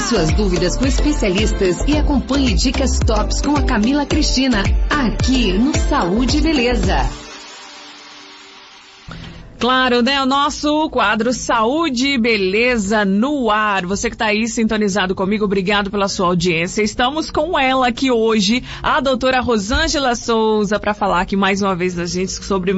suas dúvidas com especialistas e acompanhe dicas tops com a Camila Cristina, aqui no Saúde e Beleza. Claro, né? O nosso quadro Saúde e Beleza no ar. Você que está aí sintonizado comigo, obrigado pela sua audiência. Estamos com ela aqui hoje, a doutora Rosângela Souza, para falar aqui mais uma vez da gente sobre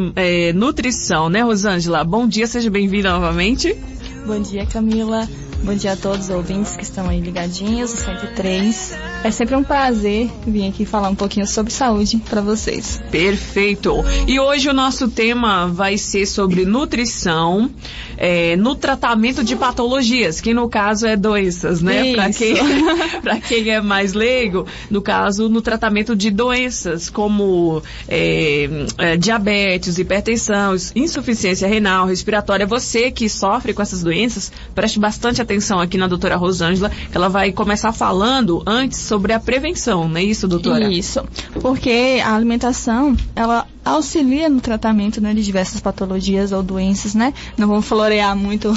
nutrição, né, Rosângela? Bom dia, seja bem-vinda novamente. Bom dia, Camila. Bom dia a todos os ouvintes que estão aí ligadinhos, 103. É sempre um prazer vir aqui falar um pouquinho sobre saúde para vocês. Perfeito. E hoje o nosso tema vai ser sobre nutrição no tratamento de patologias, que no caso é doenças, né? Para quem é mais leigo, no caso, no tratamento de doenças como diabetes, hipertensão, insuficiência renal, respiratória. Você que sofre com essas doenças, preste bastante atenção aqui na doutora Rosângela, que ela vai começar falando antes sobre a prevenção, não é isso, doutora? Isso, porque a alimentação, ela auxilia no tratamento, né, de diversas patologias ou doenças, né? Não vamos florear muito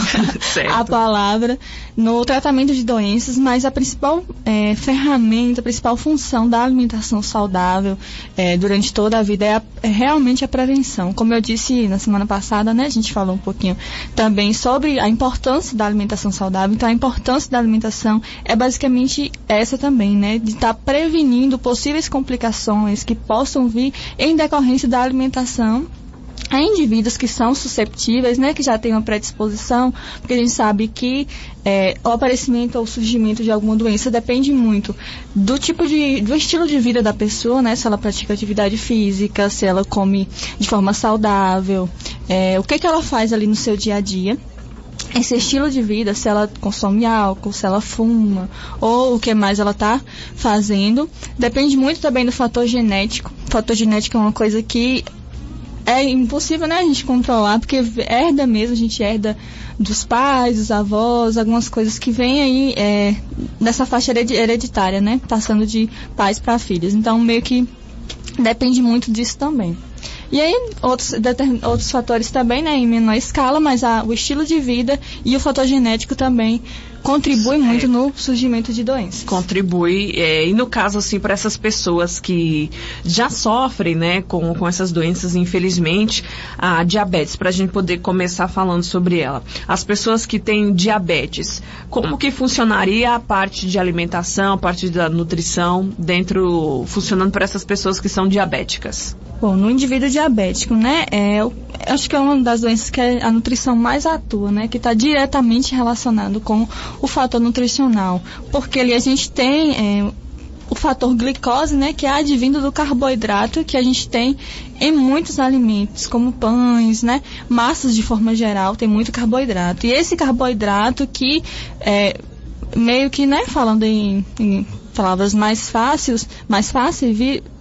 a palavra no tratamento de doenças, mas a principal ferramenta, a principal função da alimentação saudável durante toda a vida é realmente a prevenção. Como eu disse na semana passada, né, a gente falou um pouquinho também sobre a importância da alimentação saudável. Então, a importância da alimentação é basicamente essa também, né, de estar prevenindo possíveis complicações que possam vir em decorrência da alimentação a indivíduos que são susceptíveis, né, que já têm uma predisposição, porque a gente sabe que o aparecimento ou surgimento de alguma doença depende muito do estilo de vida da pessoa, né, se ela pratica atividade física, se ela come de forma saudável, o que ela faz ali no seu dia a dia. Esse estilo de vida, se ela consome álcool, se ela fuma, ou o que mais ela está fazendo, depende muito também do fator genético. O fator genético é uma coisa que é impossível, né, a gente controlar, porque herda mesmo, a gente herda dos pais, dos avós, algumas coisas que vêm aí nessa faixa hereditária, né, passando de pais para filhos. Então, meio que depende muito disso também. E aí, outros fatores também, né, em menor escala, mas o estilo de vida e o fator genético também contribui muito no surgimento de doenças. Contribui, e no caso, assim, para essas pessoas que já sofrem, né, com essas doenças, infelizmente, a diabetes, para a gente poder começar falando sobre ela. As pessoas que têm diabetes, como que funcionaria a parte de alimentação, a parte da nutrição, funcionando para essas pessoas que são diabéticas? Bom, no indivíduo diabético, né, acho que é uma das doenças que a nutrição mais atua, né, que está diretamente relacionado com o fator nutricional, porque ali a gente tem o fator glicose, né, que é advindo do carboidrato que a gente tem em muitos alimentos, como pães, né, massas de forma geral, tem muito carboidrato. E esse carboidrato que meio que, né, falando em palavras mais fáceis,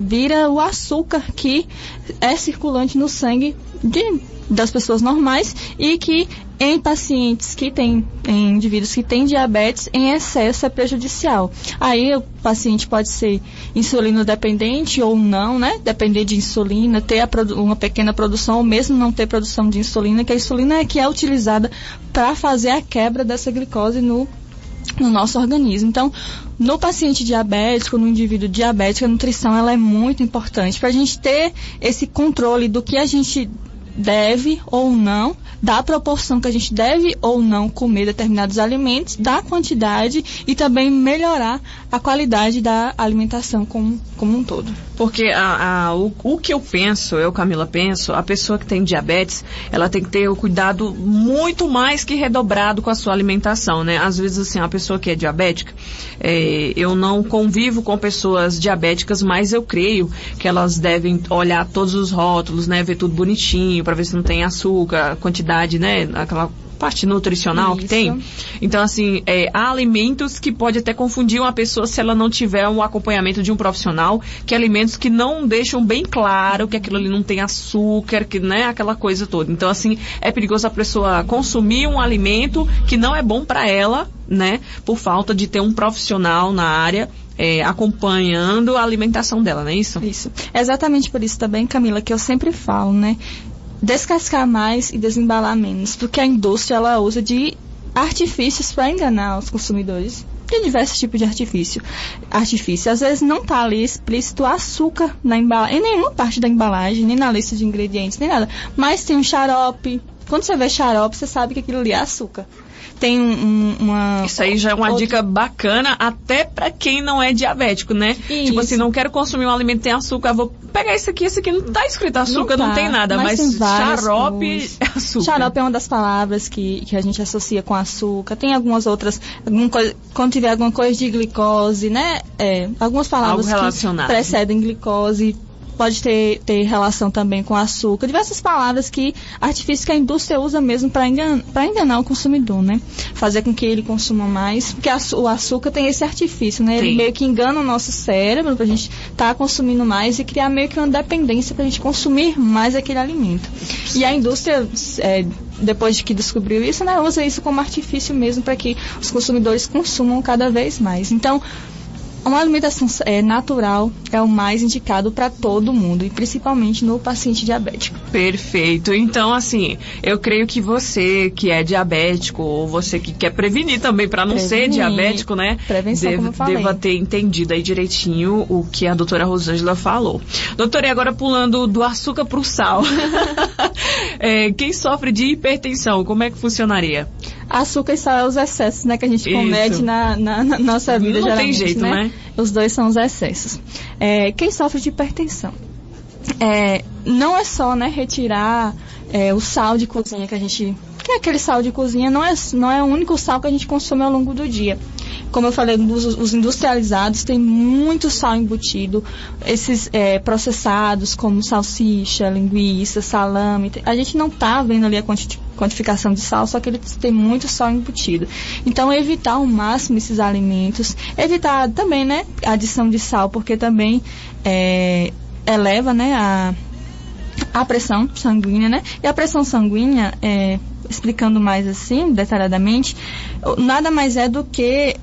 vira o açúcar que é circulante no sangue das pessoas normais e que em pacientes que têm, em indivíduos que têm diabetes, em excesso é prejudicial. Aí o paciente pode ser insulino dependente ou não, né? Depender de insulina, ter uma pequena produção ou mesmo não ter produção de insulina, que a insulina é que é utilizada para fazer a quebra dessa glicose no nosso organismo. Então, no paciente diabético, no indivíduo diabético, a nutrição ela é muito importante para a gente ter esse controle do que a gente deve ou não, da proporção que a gente deve ou não comer determinados alimentos, da quantidade e também melhorar a qualidade da alimentação como um todo. Porque o que eu penso, Camila, penso, a pessoa que tem diabetes, ela tem que ter o cuidado muito mais que redobrado com a sua alimentação, né? Às vezes, assim, a pessoa que é diabética, eu não convivo com pessoas diabéticas, mas eu creio que elas devem olhar todos os rótulos, né? Ver tudo bonitinho, para ver se não tem açúcar, quantidade, né? Aquela parte nutricional que tem. Então, assim, há alimentos que pode até confundir uma pessoa se ela não tiver um acompanhamento de um profissional, que alimentos que não deixam bem claro que aquilo ali não tem açúcar, que, né, aquela coisa toda. Então, assim, é perigoso a pessoa consumir um alimento que não é bom para ela, né, por falta de ter um profissional na área acompanhando a alimentação dela, não é isso? Isso. É exatamente por isso também, Camila, que eu sempre falo, né? Descascar mais e desembalar menos, porque a indústria ela usa de artifícios para enganar os consumidores. de diversos tipos de artifício. Às vezes não está ali explícito açúcar na embalagem, em nenhuma parte da embalagem, nem na lista de ingredientes, nem nada. Mas tem um xarope. Quando você vê xarope, você sabe que aquilo ali é açúcar. Tem uma... Isso aí já é uma dica bacana até para quem não é diabético, né? Isso. Tipo assim, não quero consumir um alimento que tem açúcar, vou pegar esse aqui não tá escrito açúcar, não tem nada, mas xarope é açúcar. Xarope é uma das palavras que a gente associa com açúcar. Tem algumas outras, quando tiver alguma coisa de glicose, né? Algumas palavras que precedem glicose. Pode ter relação também com açúcar. Diversas palavras que artifícios que a indústria usa mesmo para enganar o consumidor, né? Fazer com que ele consuma mais. Porque o açúcar tem esse artifício, né? Ele meio que engana o nosso cérebro para a gente estar consumindo mais e criar meio que uma dependência para a gente consumir mais aquele alimento. E a indústria, depois de que descobriu isso, né? Usa isso como artifício mesmo para que os consumidores consumam cada vez mais. Então, uma alimentação natural é o mais indicado para todo mundo, e principalmente no paciente diabético. Perfeito. Então, assim, eu creio que você que é diabético, ou você que quer prevenir também para não ser diabético, né? Prevenção, como eu falei. Deva ter entendido aí direitinho o que a doutora Rosângela falou. Doutora, e agora pulando do açúcar para o sal. Quem sofre de hipertensão, como é que funcionaria? Açúcar e sal é os excessos, né, que a gente comete na nossa vida, não geralmente, tem jeito, né? Os dois são os excessos. Quem sofre de hipertensão? Não é só, né, retirar o sal de cozinha que a gente... Que aquele sal de cozinha não é o único sal que a gente consome ao longo do dia. Como eu falei, os industrializados têm muito sal embutido. Esses processados, como salsicha, linguiça, salame, a gente não está vendo ali a quantificação de sal, só que eles têm muito sal embutido. Então, evitar ao máximo esses alimentos. Evitar também, né, a adição de sal, porque também eleva, né, a pressão sanguínea, né? E a pressão sanguínea, explicando mais assim, detalhadamente, nada mais é do que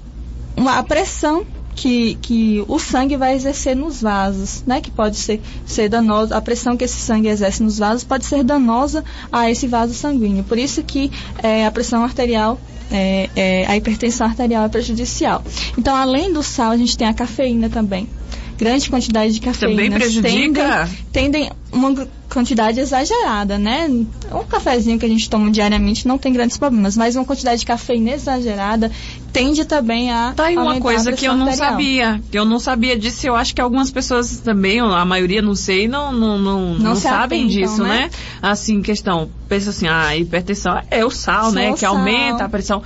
a pressão que o sangue vai exercer nos vasos, né? Que pode ser danosa. A pressão que esse sangue exerce nos vasos pode ser danosa a esse vaso sanguíneo. Por isso que a pressão arterial, a hipertensão arterial é prejudicial. Então, além do sal, a gente tem a cafeína também. Grande quantidade de cafeína. Também prejudica? Tendem uma quantidade exagerada, né? Um cafezinho que a gente toma diariamente não tem grandes problemas, mas uma quantidade de cafeína exagerada tende também a tá aí uma coisa que eu não sabia. Eu não sabia disso. Eu acho que algumas pessoas também, a maioria, não sei, não sabem disso, né? Assim, pensa assim, a hipertensão é o sal, né? Que aumenta a pressão.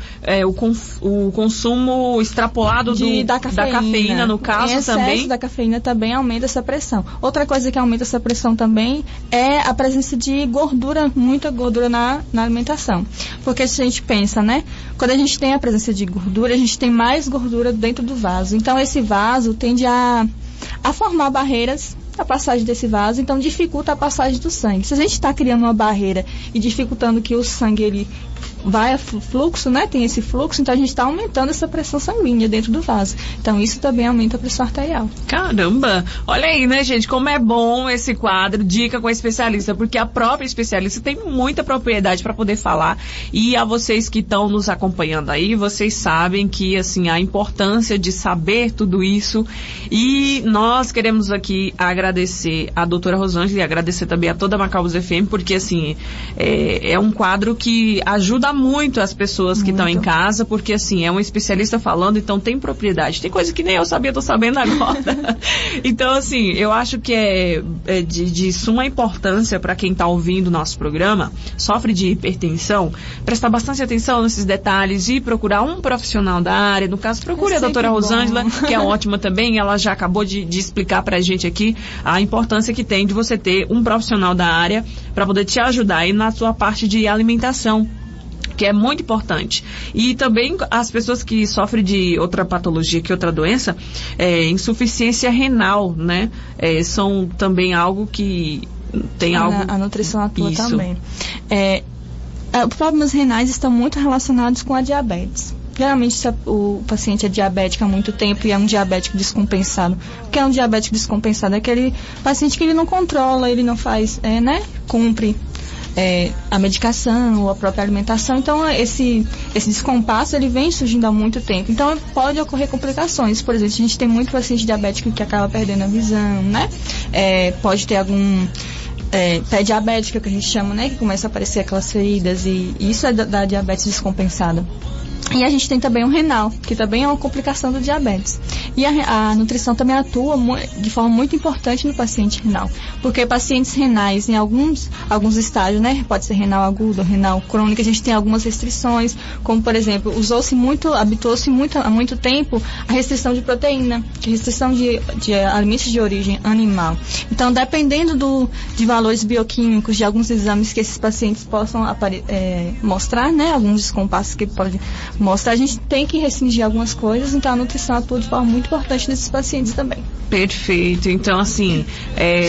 O consumo extrapolado da cafeína, no caso, também. O excesso da cafeína também aumenta essa pressão. Outra coisa que aumenta essa pressão também é a presença de gordura, muita gordura na alimentação. Porque se a gente pensa, né? Quando a gente tem a presença de gordura, a gente tem mais gordura dentro do vaso. Então, esse vaso tende a formar barreiras a passagem desse vaso, então dificulta a passagem do sangue. Se a gente está criando uma barreira e dificultando que o sangue ele vai a fluxo, né? Tem esse fluxo, então a gente está aumentando essa pressão sanguínea dentro do vaso. Então isso também aumenta a pressão arterial. Caramba! Olha aí, né, gente, como é bom esse quadro, dica com a especialista, porque a própria especialista tem muita propriedade para poder falar, e a vocês que estão nos acompanhando aí, vocês sabem que, assim, a importância de saber tudo isso, e nós queremos aqui agradecer a doutora Rosângela e agradecer também a toda a Macaúbas FM, porque, assim, é um quadro que ajuda muito as pessoas que estão em casa, porque assim, é um especialista falando, então tem propriedade. Tem coisa que nem eu sabia, tô sabendo agora. Então, assim, eu acho que é de suma importância para quem está ouvindo o nosso programa, sofre de hipertensão, prestar bastante atenção nesses detalhes e procurar um profissional da área. No caso, procure a doutora Rosângela, que é ótima também, ela já acabou de explicar pra gente aqui a importância que tem de você ter um profissional da área para poder te ajudar aí na sua parte de alimentação, que é muito importante. E também as pessoas que sofrem de outra patologia, que outra doença, insuficiência renal, né? São também algo que tem algo... A nutrição atua também. Os problemas renais estão muito relacionados com a diabetes. Geralmente, se o paciente é diabético há muito tempo e é um diabético descompensado. O que é um diabético descompensado? É aquele paciente que ele não controla, ele não faz, cumpre a medicação ou a própria alimentação. Então, esse descompasso, ele vem surgindo há muito tempo. Então, pode ocorrer complicações. Por exemplo, a gente tem muito paciente diabético que acaba perdendo a visão, né? Pode ter algum... pé diabética, que a gente chama, né? Que começa a aparecer aquelas feridas, e isso é da diabetes descompensada. E a gente tem também o renal, que também é uma complicação do diabetes. E a nutrição também atua de forma muito importante no paciente renal, porque pacientes renais, em alguns estágios, né, pode ser renal agudo, renal crônico, a gente tem algumas restrições, como por exemplo, habituou-se há muito tempo a restrição de proteína, que é restrição de alimentos de origem animal. Então, dependendo de valores bioquímicos, de alguns exames que esses pacientes possam mostrar, né, alguns descompassos que podem mostrar, a gente tem que restringir algumas coisas, então a nutrição atua de forma muito importante nesses pacientes também. Perfeito. Então, assim,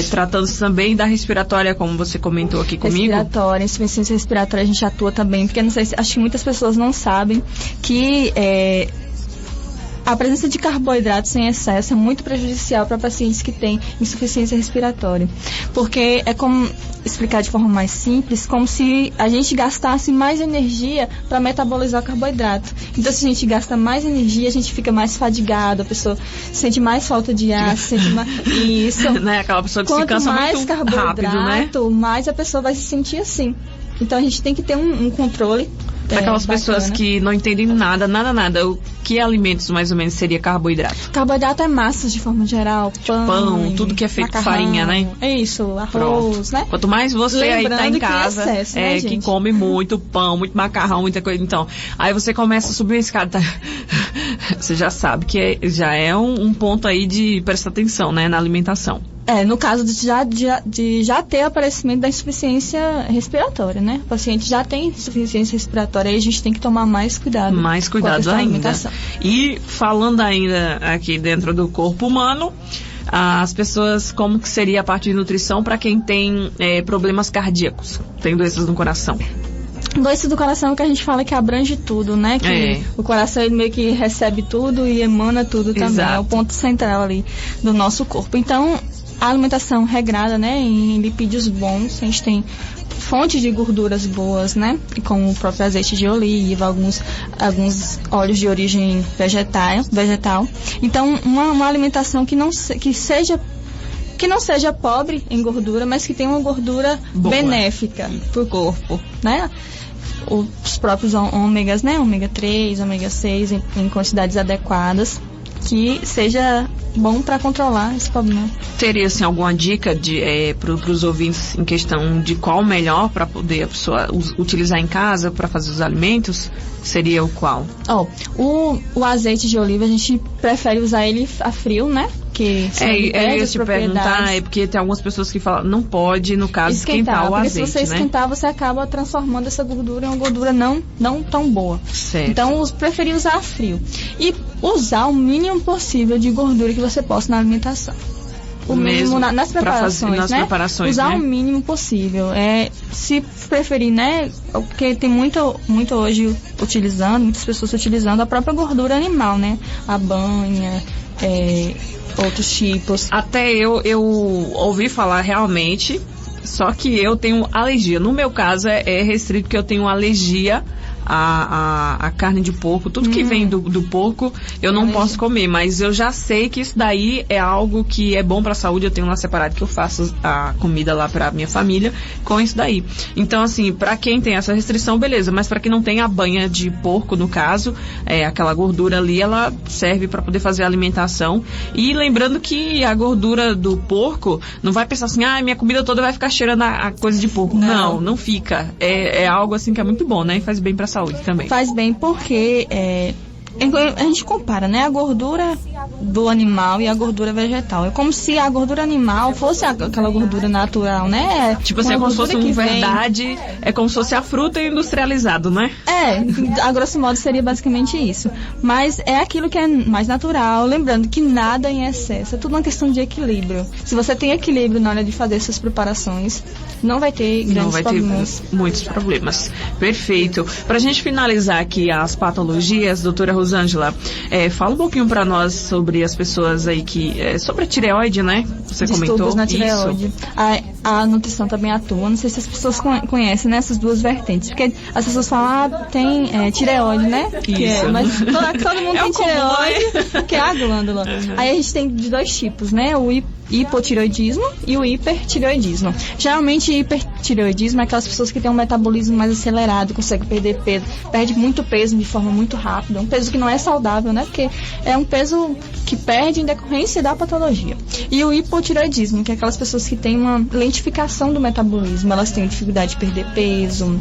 tratando-se também da respiratória, como você comentou aqui comigo. Respiratória, insuficiência respiratória a gente atua também, porque não sei acho que muitas pessoas não sabem que a presença de carboidratos em excesso é muito prejudicial para pacientes que têm insuficiência respiratória. Porque é como explicar de forma mais simples, como se a gente gastasse mais energia para metabolizar o carboidrato. Então, se a gente gasta mais energia, a gente fica mais fadigado, a pessoa sente mais falta de ar, sente mais... Isso. Né? Aquela pessoa que se cansa muito rápido, né? Quanto mais carboidrato, mais a pessoa vai se sentir assim. Então, a gente tem que ter um controle. Aquelas pessoas que não entendem nada. O que alimentos mais ou menos seria carboidrato? Carboidrato é massas de forma geral. Pão, tudo que é feito macarrão, farinha, né? É isso, arroz, né? Quanto mais você aí tá em casa, que, excesso, né, que come muito pão, muito macarrão, muita coisa. Então, aí você começa a subir a escada, você já sabe que já é um ponto aí de prestar atenção, né, na alimentação. No caso de já ter aparecimento da insuficiência respiratória, né? O paciente já tem insuficiência respiratória, aí a gente tem que tomar mais cuidado. Mais cuidado ainda. E falando ainda aqui dentro do corpo humano, as pessoas, como que seria a parte de nutrição para quem tem problemas cardíacos, tem doenças no coração? Doença do coração que a gente fala que abrange tudo, né? Que o coração ele meio que recebe tudo e emana tudo também. Exato. É o ponto central ali do nosso corpo. Então, a alimentação regrada, né, em lipídios bons, a gente tem fontes de gorduras boas, né, como o próprio azeite de oliva, alguns óleos de origem vegetal. Então, uma alimentação que não seja pobre em gordura, mas que tenha uma gordura boa, benéfica para o corpo, né? Os próprios ômegas, né, ômega 3, ômega 6 em quantidades adequadas, que seja bom para controlar esse problema. Teria, assim, alguma dica para os ouvintes em questão de qual o melhor para poder a pessoa utilizar em casa para fazer os alimentos? Seria o qual? O azeite de oliva, a gente prefere usar ele a frio, né? Que eu ia te perguntar, porque tem algumas pessoas que falam, não pode, no caso, esquentar o azeite, se você esquentar, você acaba transformando essa gordura em uma gordura não tão boa. Certo. Então, preferi usar a frio. E usar o mínimo possível de gordura que você possa na alimentação. O mínimo nas preparações, né? Usar o mínimo possível. Se preferir, né? Porque tem muito hoje muitas pessoas utilizando a própria gordura animal, né? A banha, outros tipos. Até eu ouvi falar realmente, só que eu tenho alergia. No meu caso é restrito, porque eu tenho alergia a carne de porco, tudo que vem do porco eu não posso comer, mas eu já sei que isso daí é algo que é bom pra saúde. Eu tenho lá separado que eu faço a comida lá pra minha família com isso daí. Então, assim, pra quem tem essa restrição, beleza, mas pra quem não tem a banha de porco, no caso, aquela gordura ali, ela serve pra poder fazer a alimentação. E lembrando que a gordura do porco, não vai pensar assim, minha comida toda vai ficar cheirando a coisa de porco. Não fica. É algo assim que é muito bom, né? E faz bem pra saúde também. Faz bem porque a gente compara, né, a gordura do animal e a gordura vegetal. É como se a gordura animal fosse aquela gordura natural, né? Tipo assim, é como se fosse verdade, é como se fosse a fruta industrializado, né? A grosso modo seria basicamente isso. Mas é aquilo que é mais natural. Lembrando que nada em excesso, é tudo uma questão de equilíbrio. Se você tem equilíbrio na hora de fazer suas preparações, não vai ter grandes problemas. Ter muitos problemas. Perfeito. Pra gente finalizar aqui as patologias, doutora Rosângela, fala um pouquinho pra nós sobre as pessoas aí sobre a tireoide, né? Você comentou. Distúrbios na tireoide. a nutrição também atua. Não sei se as pessoas conhecem, né, essas duas vertentes. Porque as pessoas falam, tem tireoide, né? Isso. Mas todo mundo tem tireoide, que é a glândula. Uhum. Aí a gente tem de dois tipos, né? O hipotireoidismo e o hipertireoidismo. Geralmente, hipertireoidismo é aquelas pessoas que têm um metabolismo mais acelerado, conseguem perder peso, perde muito peso de forma muito rápida, um peso que não é saudável, né? Porque é um peso que perde em decorrência da patologia. E o hipotireoidismo, que é aquelas pessoas que têm uma lentificação do metabolismo, elas têm dificuldade de perder peso,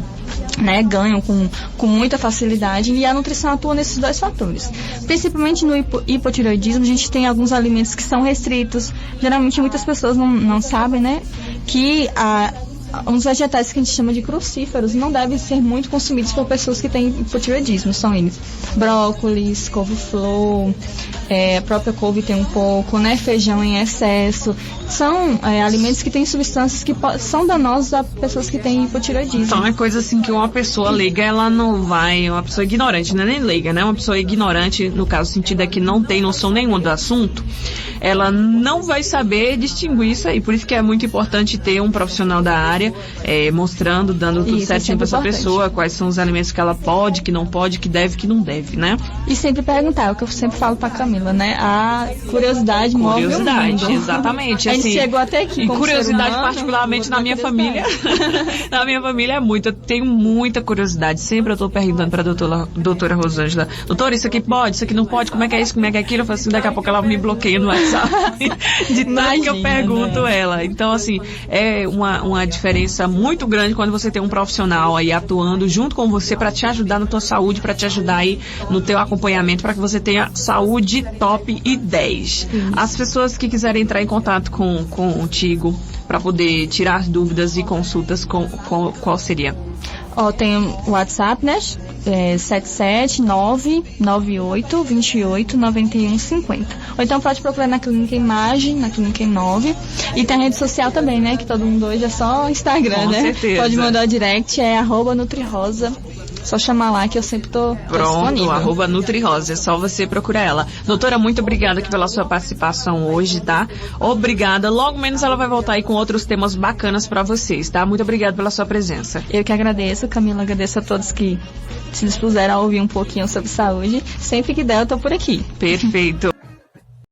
né? Ganham com muita facilidade, e a nutrição atua nesses dois fatores. Principalmente no hipotireoidismo, a gente tem alguns alimentos que são restritos. Geralmente muitas pessoas não sabem, né, que uns vegetais que a gente chama de crucíferos não devem ser muito consumidos por pessoas que têm hipotireoidismo. São eles: brócolis, couve-flor, a própria couve tem um pouco, né, feijão em excesso. São alimentos que têm substâncias que são danosas a pessoas que têm hipotireoidismo. Então é coisa assim que uma pessoa leiga, ela não vai, uma pessoa ignorante, não é nem leiga, né? Uma pessoa ignorante, no caso, o sentido é que não tem noção nenhuma do assunto, ela não vai saber distinguir isso aí. Por isso que é muito importante ter um profissional da área mostrando, dando tudo certinho para essa pessoa, quais são os alimentos que ela pode, que não pode, que deve, que não deve, né? E sempre perguntar, é o que eu sempre falo pra Camila, né? A curiosidade move o mundo. Exatamente. A gente chegou até aqui. E curiosidade, particularmente na minha família. Na minha família é muito. Eu tenho muita curiosidade. Sempre eu tô perguntando pra doutora Rosângela: doutora, isso aqui pode, isso aqui não pode, como é que é isso, como é que é aquilo? Eu falo assim, daqui a pouco ela me bloqueia no WhatsApp de tanto que eu pergunto ela. Então, assim, é uma diferença muito grande quando você tem um profissional aí atuando junto com você para te ajudar na tua saúde, para te ajudar aí no teu acompanhamento, para que você tenha saúde top e 10. As pessoas que quiserem entrar em contato contigo para poder tirar dúvidas e consultas, qual seria? Tem o WhatsApp, né? 77998289150. Ou então pode procurar na Clínica Imagem, na Clínica Inove. E tem a rede social também, né? Que todo mundo hoje é só Instagram, com né? certeza. Pode mandar o direct, @NutriRosa. Só chamar lá que eu sempre tô disponível. @NutriRosa, é só você procurar ela. Doutora, muito obrigada aqui pela sua participação hoje, tá? Obrigada. Logo menos ela vai voltar aí com outros temas bacanas pra vocês, tá? Muito obrigada pela sua presença. Eu que agradeço, Camila, agradeço a todos que se dispuseram a ouvir um pouquinho sobre saúde. Sempre que der, eu tô por aqui. Perfeito.